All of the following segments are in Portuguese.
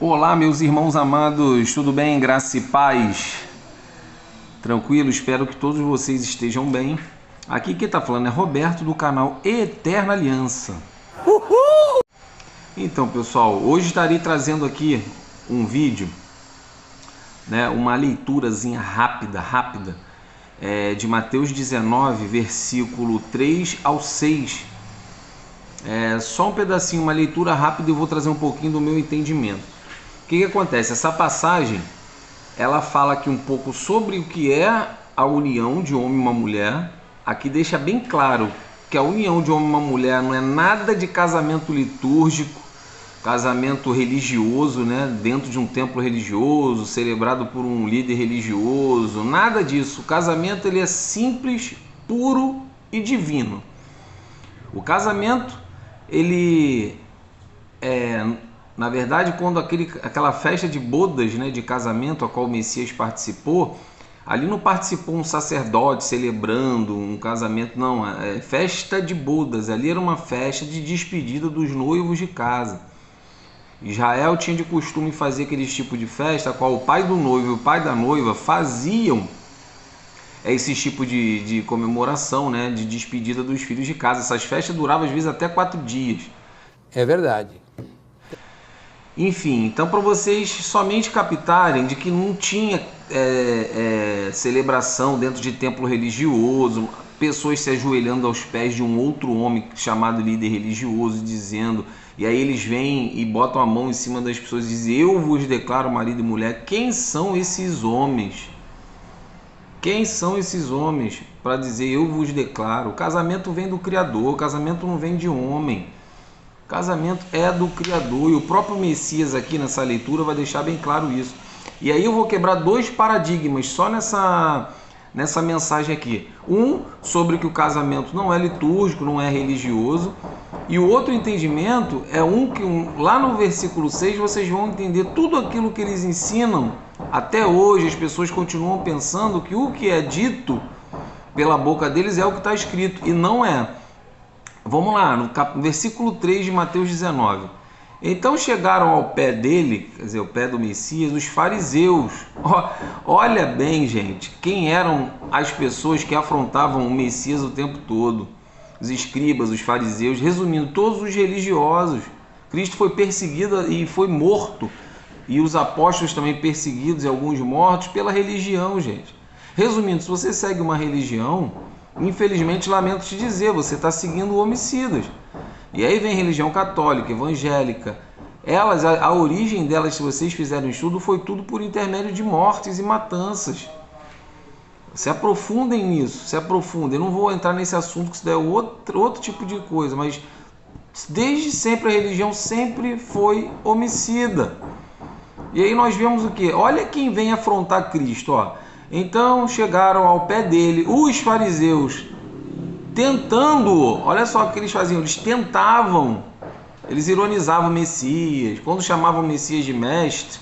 Olá, meus irmãos amados, tudo bem? Graça e paz? Tranquilo? Espero que todos vocês estejam bem. Aqui quem está falando é Roberto, do canal Eterna Aliança. Uhul! Então, pessoal, hoje estarei trazendo aqui um vídeo, uma leiturazinha rápida, de Mateus 19, versículo 3 ao 6. Só um pedacinho, uma leitura rápida, e eu vou trazer um pouquinho do meu entendimento. O que acontece? Essa passagem, ela fala aqui um pouco sobre o que é a união de homem e uma mulher. Aqui deixa bem claro que a união de homem e uma mulher não é nada de casamento litúrgico, casamento religioso, dentro de um templo religioso, celebrado por um líder religioso, nada disso. O casamento ele é simples, puro e divino. O casamento, ele na verdade, quando aquela festa de bodas, de casamento a qual o Messias participou, ali não participou um sacerdote celebrando um casamento, não, é festa de bodas. Ali era uma festa de despedida dos noivos de casa. Israel tinha de costume fazer aquele tipo de festa, a qual o pai do noivo e o pai da noiva faziam esse tipo de comemoração, de despedida dos filhos de casa. Essas festas duravam às vezes até 4 dias. É verdade. Enfim, então para vocês somente captarem de que não tinha celebração dentro de templo religioso, pessoas se ajoelhando aos pés de um outro homem chamado líder religioso, dizendo, e aí eles vêm e botam a mão em cima das pessoas e dizem: eu vos declaro marido e mulher. Quem são esses homens? Quem são esses homens para dizer eu vos declaro? O casamento vem do Criador, o casamento não vem de homem. O casamento é do Criador, e o próprio Messias aqui nessa leitura vai deixar bem claro isso. E aí eu vou quebrar 2 paradigmas só nessa mensagem aqui. Um, sobre que o casamento não é litúrgico, não é religioso. E o outro entendimento é lá no versículo 6 vocês vão entender tudo aquilo que eles ensinam. Até hoje as pessoas continuam pensando que o que é dito pela boca deles é o que está escrito, e não é. Vamos lá, no versículo 3 de Mateus 19. Então chegaram ao pé dele, quer dizer, ao pé do Messias, os fariseus. Olha bem, gente, quem eram as pessoas que afrontavam o Messias o tempo todo? Os escribas, os fariseus, resumindo, todos os religiosos. Cristo foi perseguido e foi morto, e os apóstolos também perseguidos e alguns mortos pela religião, gente. Resumindo, se você segue uma religião, infelizmente, lamento te dizer, você está seguindo homicidas. E aí vem religião católica, evangélica. A origem delas, se vocês fizerem um estudo, foi tudo por intermédio de mortes e matanças. Se aprofundem nisso, se aprofundem. Eu não vou entrar nesse assunto, que isso daí é outro tipo de coisa, mas desde sempre a religião sempre foi homicida. E aí nós vemos o quê? Olha quem vem afrontar Cristo, ó. Então chegaram ao pé dele os fariseus, tentando, olha só o que eles faziam, eles tentavam, eles ironizavam o Messias. Quando chamavam o Messias de mestre,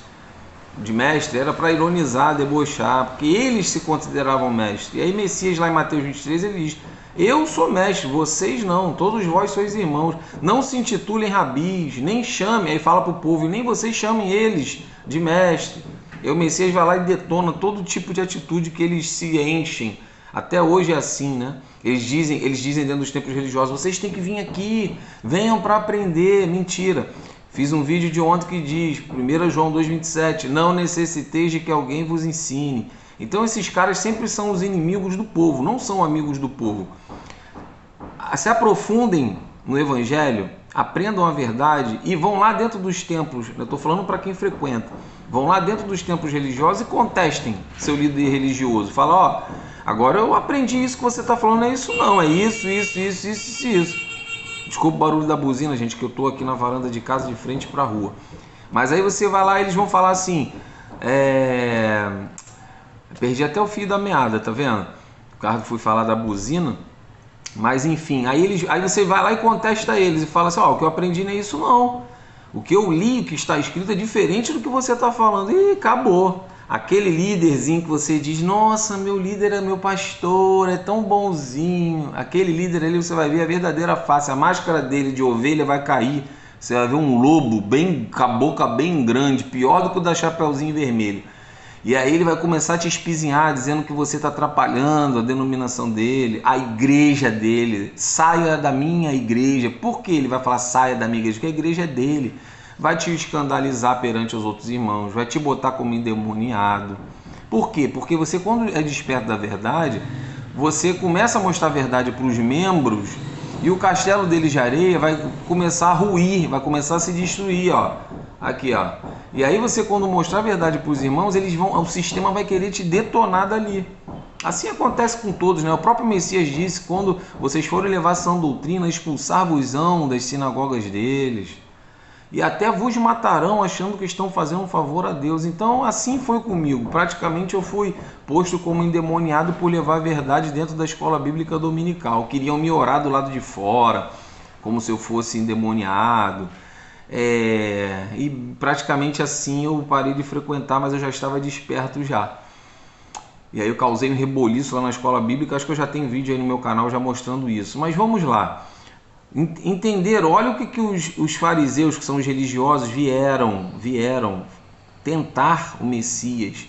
era para ironizar, debochar, porque eles se consideravam mestre. E aí Messias, lá em Mateus 23, ele diz: eu sou mestre, vocês não, todos vós sois irmãos, não se intitulem rabis, nem chamem, aí fala para o povo, e nem vocês chamem eles de mestre. E o Messias vai lá e detona todo tipo de atitude que eles se enchem. Até hoje é assim, Eles dizem dentro dos templos religiosos: vocês têm que vir aqui, venham para aprender. Mentira. Fiz um vídeo de ontem que diz, 1 João 2,27, não necessiteis de que alguém vos ensine. Então esses caras sempre são os inimigos do povo, não são amigos do povo. Se aprofundem no Evangelho, aprendam a verdade e vão lá dentro dos templos. Eu estou falando para quem frequenta. Vão lá dentro dos templos religiosos e contestem seu líder religioso. Fala: agora eu aprendi isso que você está falando, é isso não, é isso. Desculpa o barulho da buzina, gente, que eu estou aqui na varanda de casa de frente para a rua. Mas aí você vai lá e eles vão falar assim, perdi até o fio da meada, tá vendo? O Ricardo foi falar da buzina, mas enfim, aí você vai lá e contesta eles e fala assim: o que eu aprendi não é isso não. O que eu li, o que está escrito é diferente do que você está falando. E acabou. Aquele líderzinho que você diz: nossa, meu líder é meu pastor, é tão bonzinho. Aquele líder ali, você vai ver a verdadeira face. A máscara dele de ovelha vai cair Você vai ver um lobo bem, com a boca bem grande, pior do que o da Chapeuzinho Vermelho. E aí ele vai começar a te espizinhar, dizendo que você está atrapalhando a denominação dele, a igreja dele. Saia da minha igreja. Por que ele vai falar saia da minha igreja? Porque a igreja é dele. Vai te escandalizar perante os outros irmãos, vai te botar como endemoniado. Por quê? Porque você, quando é desperto da verdade, você começa a mostrar a verdade para os membros e o castelo deles de areia vai começar a ruir, vai começar a se destruir, ó. Aqui, ó. E aí você, quando mostrar a verdade para os irmãos, o sistema vai querer te detonar dali. Assim acontece com todos, né? O próprio Messias disse: quando vocês forem levar sã doutrina, expulsar-vos-ão das sinagogas deles, e até vos matarão achando que estão fazendo um favor a Deus. Então assim foi comigo. Praticamente eu fui posto como endemoniado por levar a verdade dentro da escola bíblica dominical. Queriam me orar do lado de fora, como se eu fosse endemoniado. E praticamente assim eu parei de frequentar, mas eu já estava desperto já. E aí eu causei um reboliço lá na escola bíblica. Acho que eu já tenho vídeo aí no meu canal já mostrando isso. Mas vamos lá. Entender, olha o que os fariseus, que são os religiosos, vieram tentar o Messias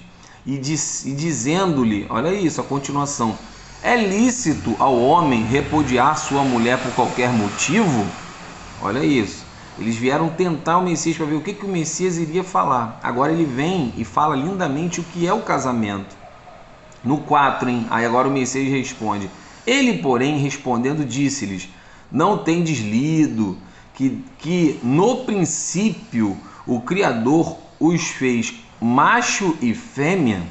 e dizendo-lhe, olha isso, a continuação: é lícito ao homem repudiar sua mulher por qualquer motivo? Olha isso, eles vieram tentar o Messias para ver o que o Messias iria falar. Agora ele vem e fala lindamente o que é o casamento. No 4, hein? Aí agora o Messias responde: ele, porém, respondendo, disse-lhes: não tendes lido que no princípio o Criador os fez macho e fêmea?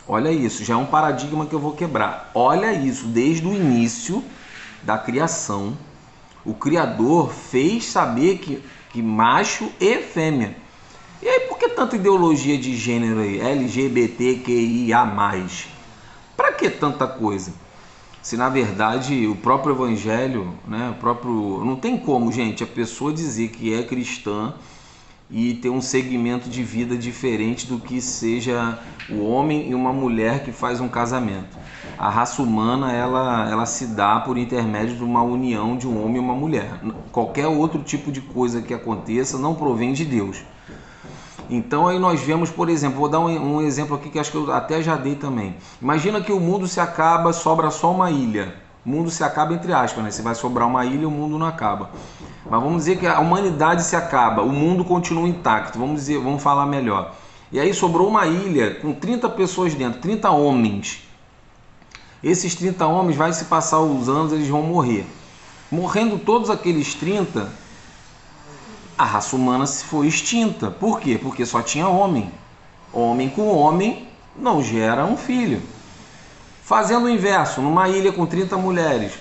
Olha isso, já é um paradigma que eu vou quebrar. Olha isso, desde o início da criação, o Criador fez saber que macho e fêmea. E aí, por que tanta ideologia de gênero aí? LGBTQIA+. Para que tanta coisa? Se na verdade o próprio evangelho, né, não tem como, gente, a pessoa dizer que é cristã e ter um segmento de vida diferente do que seja o homem e uma mulher que faz um casamento. A raça humana, ela se dá por intermédio de uma união de um homem e uma mulher. Qualquer outro tipo de coisa que aconteça não provém de Deus. Então aí nós vemos, por exemplo, vou dar um exemplo aqui que acho que eu até já dei também. Imagina que o mundo se acaba, sobra só uma ilha. O mundo se acaba entre aspas, né? Se vai sobrar uma ilha, o mundo não acaba. Mas vamos dizer que a humanidade se acaba, o mundo continua intacto. Vamos falar melhor. E aí sobrou uma ilha com 30 pessoas dentro, 30 homens. Esses 30 homens, vai se passar os anos, eles vão morrer. Morrendo todos aqueles 30, a raça humana se foi extinta. Por quê? Porque só tinha homem. Homem com homem não gera um filho. Fazendo o inverso, numa ilha com 30 mulheres,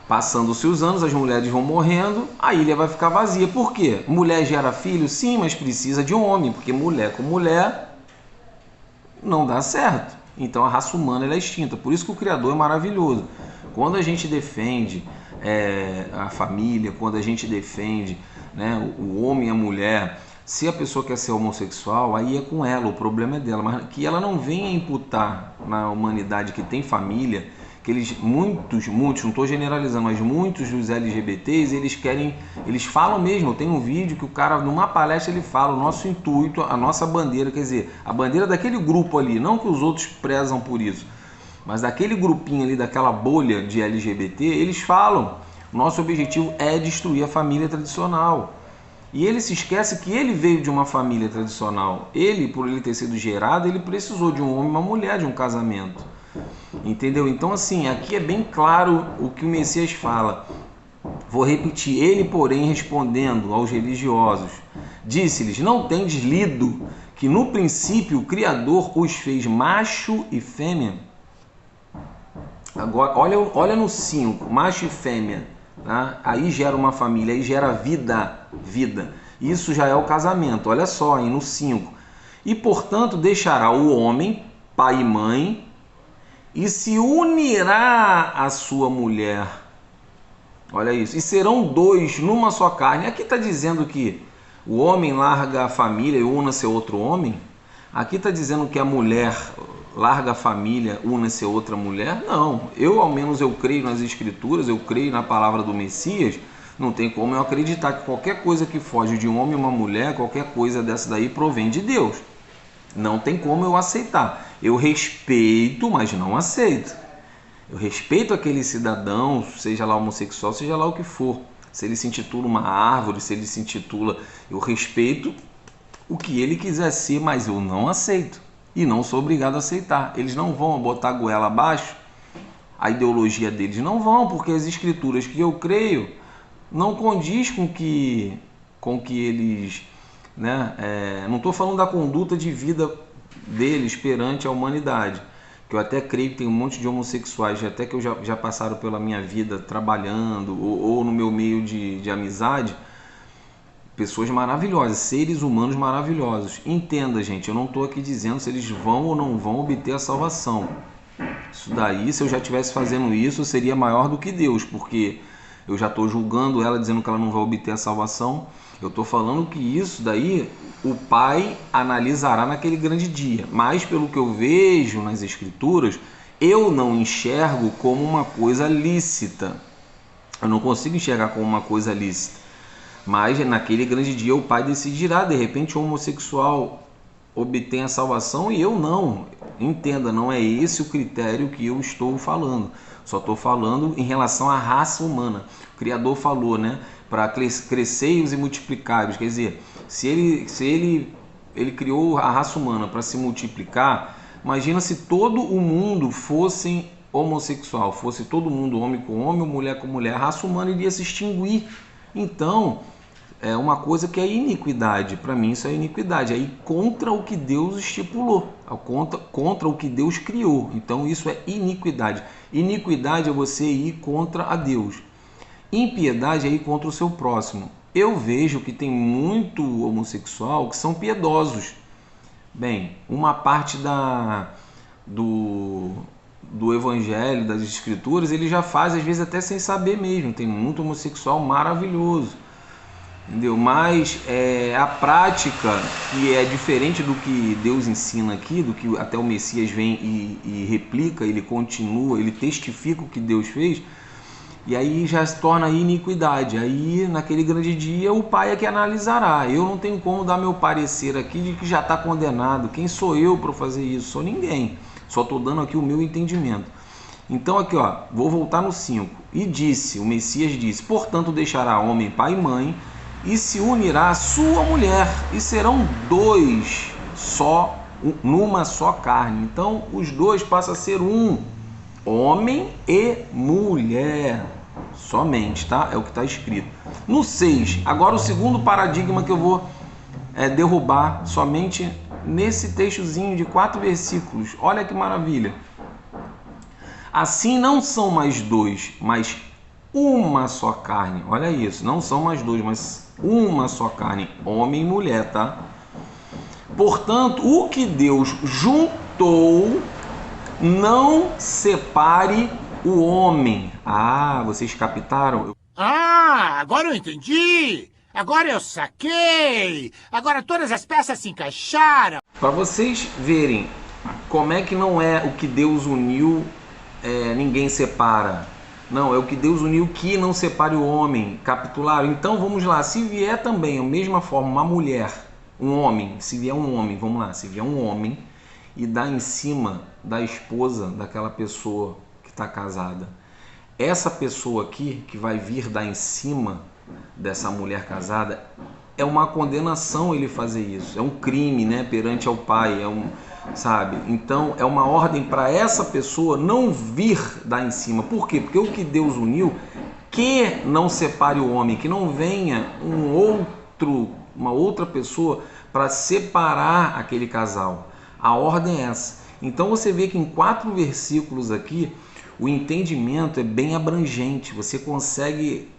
passando-se os anos, as mulheres vão morrendo, a ilha vai ficar vazia. Por quê? Mulher gera filho? Sim, mas precisa de um homem, porque mulher com mulher não dá certo. Então a raça humana ela é extinta. Por isso que o Criador é maravilhoso. Quando a gente defende a família, quando a gente defende, né, o homem e a mulher, se a pessoa quer ser homossexual, aí é com ela, o problema é dela, mas que ela não venha imputar na humanidade que tem família, que muitos, não estou generalizando, mas muitos dos LGBTs, eles falam mesmo. Eu tenho um vídeo que o cara, numa palestra, ele fala: o nosso intuito, a nossa bandeira, quer dizer, a bandeira daquele grupo ali, não que os outros prezam por isso, mas daquele grupinho ali, daquela bolha de LGBT, eles falam: nosso objetivo é destruir a família tradicional. E ele se esquece que ele veio de uma família tradicional. Ele, por ele ter sido gerado, ele precisou de um homem e uma mulher, de um casamento. Entendeu? Então, assim, aqui é bem claro o que o Messias fala. Vou repetir: ele, porém, respondendo aos religiosos, disse-lhes: não tendes lido que no princípio o Criador os fez macho e fêmea? Agora, olha no 5, macho e fêmea, tá? Aí gera uma família, aí gera vida. Isso já é o casamento, olha só, aí no 5. E, portanto, deixará o homem, pai e mãe, e se unirá à sua mulher. Olha isso. E serão dois numa só carne. Aqui está dizendo que o homem larga a família e una-se a outro homem. Aqui está dizendo que a mulher larga a família, una-se a outra mulher. Não. Ao menos eu creio nas escrituras, eu creio na palavra do Messias, Não tem como eu acreditar que qualquer coisa que foge de um homem e uma mulher, qualquer coisa dessa daí provém de Deus. Não tem como eu aceitar. Eu respeito, mas não aceito. Eu respeito aquele cidadão, seja lá homossexual, seja lá o que for. Se ele se intitula uma árvore, se ele se intitula... Eu respeito o que ele quiser ser, mas eu não aceito. E não sou obrigado a aceitar. Eles não vão botar a goela abaixo, a ideologia deles não vão, porque as escrituras que eu creio não condiz com que eles... Né? Não estou falando da conduta de vida deles perante a humanidade, que eu até creio que tem um monte de homossexuais, até que já passaram pela minha vida trabalhando ou no meu meio de amizade, pessoas maravilhosas, seres humanos maravilhosos. Entenda, gente, eu não estou aqui dizendo se eles vão ou não vão obter a salvação. Isso daí, se eu já estivesse fazendo isso, eu seria maior do que Deus, porque eu já estou julgando ela, dizendo que ela não vai obter a salvação. Eu estou falando que isso daí o Pai analisará naquele grande dia. Mas pelo que eu vejo nas Escrituras, eu não enxergo como uma coisa lícita. Eu não consigo enxergar como uma coisa lícita. Mas naquele grande dia o Pai decidirá. De repente o homossexual obtém a salvação e eu não. Entenda, não é esse o critério que eu estou falando. Só estou falando em relação à raça humana. O Criador falou, né? Para crescei-os e multiplicai-vos. Quer dizer, se ele criou a raça humana para se multiplicar, imagina se todo o mundo fosse homossexual, fosse todo mundo homem com homem ou mulher com mulher, a raça humana iria se extinguir. Então, é uma coisa que é iniquidade. Para mim isso é iniquidade, é ir contra o que Deus estipulou, contra o que Deus criou. Então isso é iniquidade. Iniquidade é você ir contra a Deus. Impiedade é ir contra o seu próximo. Eu vejo que tem muito homossexual que são piedosos. Bem, uma parte do evangelho, das escrituras, ele já faz às vezes até sem saber mesmo. Tem muito homossexual maravilhoso, entendeu? Mas a prática, que é diferente do que Deus ensina aqui, do que até o Messias vem e replica, ele continua, ele testifica o que Deus fez. E aí já se torna iniquidade. Aí naquele grande dia o Pai é que analisará. Eu não tenho como dar meu parecer aqui de que já está condenado. Quem sou eu para fazer isso? Sou ninguém. Só estou dando aqui o meu entendimento. Então aqui, ó, vou voltar no 5. E disse, o Messias disse, portanto deixará homem pai e mãe e se unirá à sua mulher e serão dois só, numa só carne. Então os dois passam a ser um, homem e mulher. Somente, tá? É o que está escrito. No 6, agora o segundo paradigma que eu vou derrubar somente nesse textozinho de 4 versículos. Olha que maravilha. Assim não são mais dois, mas uma só carne. Olha isso, não são mais dois, mas uma só carne, homem e mulher, tá? Portanto, o que Deus juntou, não separe o homem. Ah, vocês captaram? Ah, agora eu entendi! Agora eu saquei! Agora todas as peças se encaixaram! Para vocês verem como é que não é o que Deus uniu, ninguém separa. Não, é o que Deus uniu que não separe o homem. Capitularam? Então vamos lá, se vier também, a mesma forma, uma mulher, um homem, se vier um homem, vamos lá, se vier um homem e dá em cima da esposa daquela pessoa que está casada, essa pessoa aqui que vai vir dar em cima dessa mulher casada, é uma condenação ele fazer isso, é um crime, né, perante ao Pai, sabe? Então é uma ordem para essa pessoa não vir dar em cima. Por quê? Porque o que Deus uniu, que não separe o homem, que não venha uma outra pessoa para separar aquele casal. A ordem é essa. Então você vê que em 4 versículos aqui o entendimento é bem abrangente. Você consegue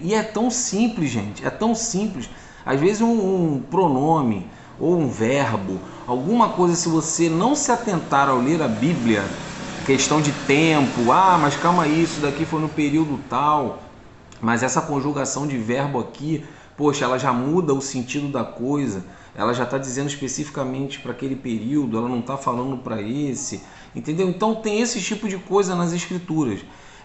e é tão simples, gente, é tão simples. Às vezes um pronome ou um verbo, alguma coisa, se você não se atentar ao ler a Bíblia, questão de tempo, mas calma aí, isso daqui foi no período tal, mas essa conjugação de verbo aqui, poxa, ela já muda o sentido da coisa, ela já está dizendo especificamente para aquele período, ela não está falando para esse, entendeu? Então tem esse tipo de coisa nas escrituras.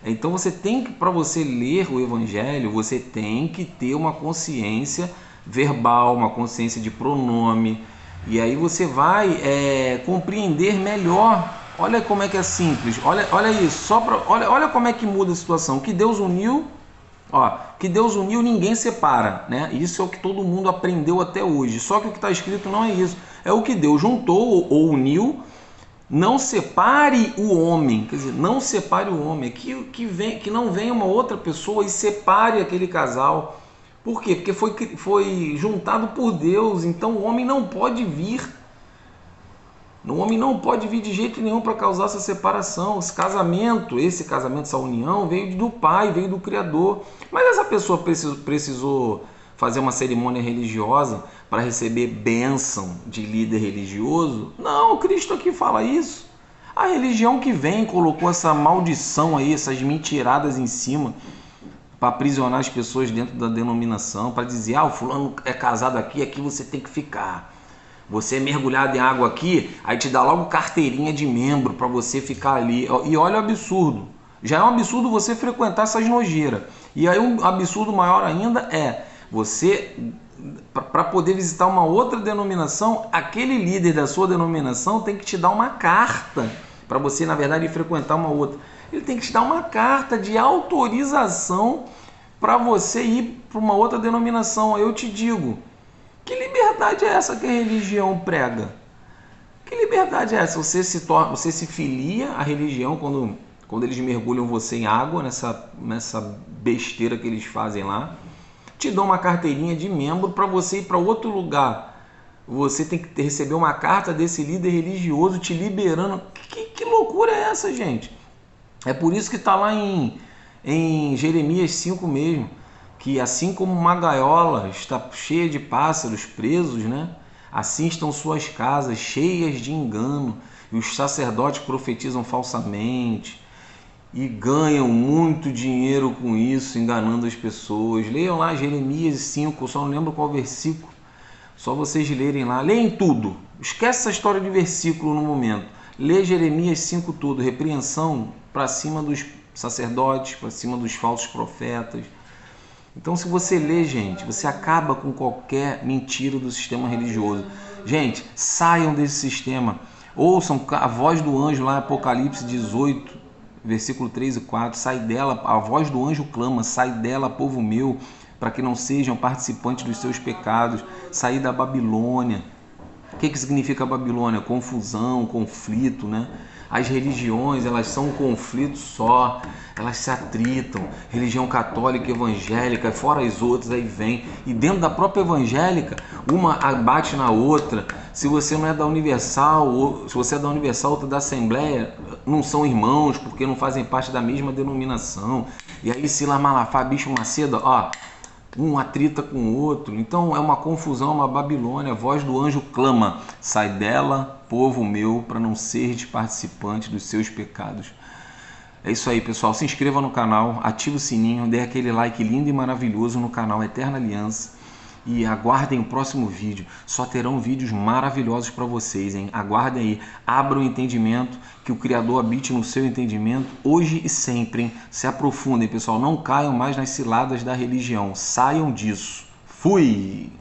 Então você tem que, para você ler o Evangelho, você tem que ter uma consciência verbal, uma consciência de pronome, e aí você vai compreender melhor. Olha como é que é simples, olha isso, olha como é que muda a situação. Que Deus uniu, que Deus uniu, ninguém separa, né? Isso é o que todo mundo aprendeu até hoje. Só que o que está escrito não é isso. É o que Deus juntou ou uniu. Não separe o homem, quer dizer, não separe o homem, que não venha uma outra pessoa e separe aquele casal. Por quê? Porque foi juntado por Deus, então o homem não pode vir. O homem não pode vir de jeito nenhum para causar essa separação. Esse casamento, essa união veio do Pai, veio do Criador. Mas essa pessoa precisou fazer uma cerimônia religiosa para receber bênção de líder religioso? Não, Cristo aqui fala isso. A religião que vem colocou essa maldição aí, essas mentiradas em cima, para aprisionar as pessoas dentro da denominação, para dizer, o fulano é casado aqui você tem que ficar. Você é mergulhado em água aqui, aí te dá logo carteirinha de membro para você ficar ali. E olha o absurdo. Já é um absurdo você frequentar essas nojeiras. E aí um absurdo maior ainda é você, para poder visitar uma outra denominação, aquele líder da sua denominação tem que te dar uma carta para você, na verdade, frequentar uma outra. Ele tem que te dar uma carta de autorização para você ir para uma outra denominação. Eu te digo, que liberdade é essa que a religião prega? Que liberdade é essa? Você se filia à religião quando eles mergulham você em água, nessa besteira que eles fazem lá. Te dão uma carteirinha de membro para você ir para outro lugar. Você tem que receber uma carta desse líder religioso te liberando. Que loucura é essa, gente? É por isso que está lá em Jeremias 5 mesmo, que assim como uma gaiola está cheia de pássaros presos, né? Assim estão suas casas cheias de engano, e os sacerdotes profetizam falsamente e ganham muito dinheiro com isso, enganando as pessoas. Leiam lá Jeremias 5, eu só não lembro qual versículo, só vocês lerem lá. Leem tudo, esquece essa história de versículo no momento. Lê Jeremias 5 tudo, repreensão para cima dos sacerdotes, para cima dos falsos profetas. Então, se você lê, gente, você acaba com qualquer mentira do sistema religioso. Gente, saiam desse sistema. Ouçam a voz do anjo lá em Apocalipse 18, versículo 3 e 4. Sai dela, a voz do anjo clama, sai dela, povo meu, para que não sejam participantes dos seus pecados. Sair da Babilônia. O que significa Babilônia? Confusão, conflito, né? As religiões, elas são um conflito só, elas se atritam. Religião católica, evangélica, fora as outras, aí vem. E dentro da própria evangélica, uma bate na outra. Se você não é da Universal, se você é da Universal, outra da Assembleia, não são irmãos, porque não fazem parte da mesma denominação. E aí Silas Malafaia, Bispo Macedo, um atrita com o outro. Então é uma confusão, uma Babilônia. A voz do anjo clama, sai dela, povo meu, para não seres participante dos seus pecados. É isso aí, pessoal. Se inscreva no canal, ative o sininho, dê aquele like lindo e maravilhoso no canal Eterna Aliança e aguardem o próximo vídeo. Só terão vídeos maravilhosos para vocês, hein? Aguardem aí, abram o entendimento, que o Criador habite no seu entendimento hoje e sempre, hein? Se aprofundem, pessoal, não caiam mais nas ciladas da religião, saiam disso. Fui!